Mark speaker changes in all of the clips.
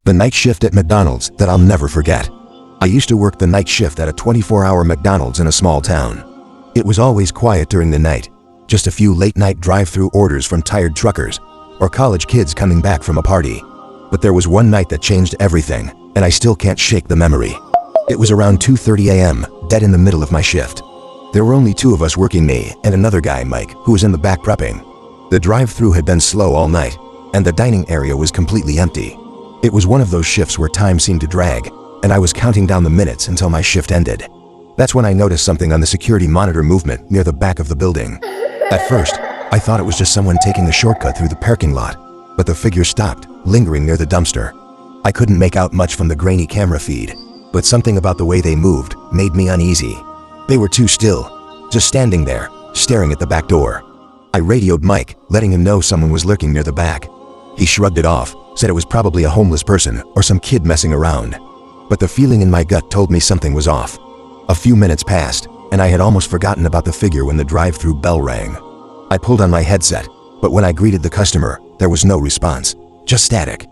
Speaker 1: The night shift at McDonald's that I'll never forget. I used to work the night shift at a 24-hour McDonald's in a small town. It was always quiet during the night, just a few late-night drive-thru orders from tired truckers or college kids coming back from a party. But there was one night that changed everything, and I still can't shake the memory. It was around 2:30 a.m., dead in the middle of my shift. There were only two of us working, me and another guy, Mike, who was in the back prepping. The drive-thru had been slow all night, and the dining area was completely empty. It was one of those shifts where time seemed to drag, and I was counting down the minutes until my shift ended. That's when I noticed something on the security monitor movement near the back of the building. At first, I thought it was just someone taking a shortcut through the parking lot, but the figure stopped, lingering near the dumpster. I couldn't make out much from the grainy camera feed, but something about the way they moved made me uneasy. They were too still, just standing there, staring at the back door. I radioed Mike, letting him know someone was lurking near the back. He shrugged it off, said it was probably a homeless person or some kid messing around. But the feeling in my gut told me something was off. A few minutes passed, and I had almost forgotten about the figure when the drive-thru bell rang. I pulled on my headset, but when I greeted the customer, there was no response, just static.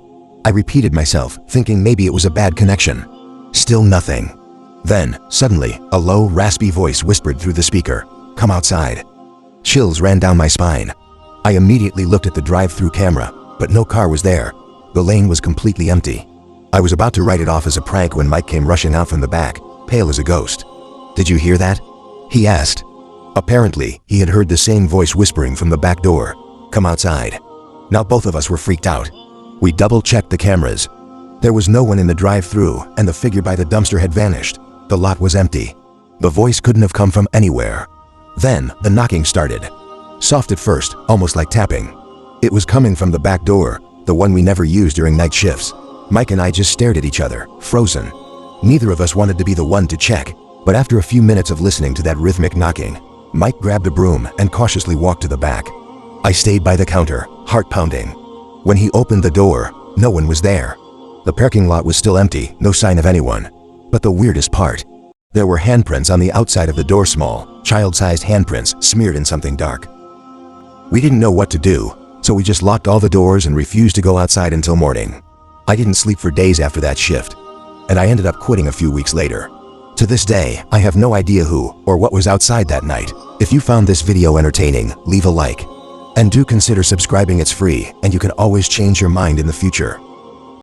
Speaker 1: I repeated myself, thinking maybe it was a bad connection. Still nothing. Then, suddenly, a low, raspy voice whispered through the speaker, "Come outside." Chills ran down my spine. I immediately looked at the drive-thru camera, but no car was there. The lane was completely empty. I was about to write it off as a prank when Mike came rushing out from the back, pale as a ghost. "Did you hear that?" he asked. Apparently, he had heard the same voice whispering from the back door, "Come outside." Now both of us were freaked out. We double-checked the cameras. There was no one in the drive-thru, and the figure by the dumpster had vanished. The lot was empty. The voice couldn't have come from anywhere. Then, the knocking started. Soft at first, almost like tapping. It was coming from the back door, the one we never used during night shifts. Mike and I just stared at each other, frozen. Neither of us wanted to be the one to check, but after a few minutes of listening to that rhythmic knocking, Mike grabbed a broom and cautiously walked to the back. I stayed by the counter, heart pounding. When he opened the door, no one was there. The parking lot was still empty, no sign of anyone. But the weirdest part, there were handprints on the outside of the door, small, child-sized handprints smeared in something dark. We didn't know what to do, so we just locked all the doors and refused to go outside until morning. I didn't sleep for days after that shift, and I ended up quitting a few weeks later. To this day, I have no idea who or what was outside that night. If you found this video entertaining, leave a like. And do consider subscribing, it's free, and you can always change your mind in the future.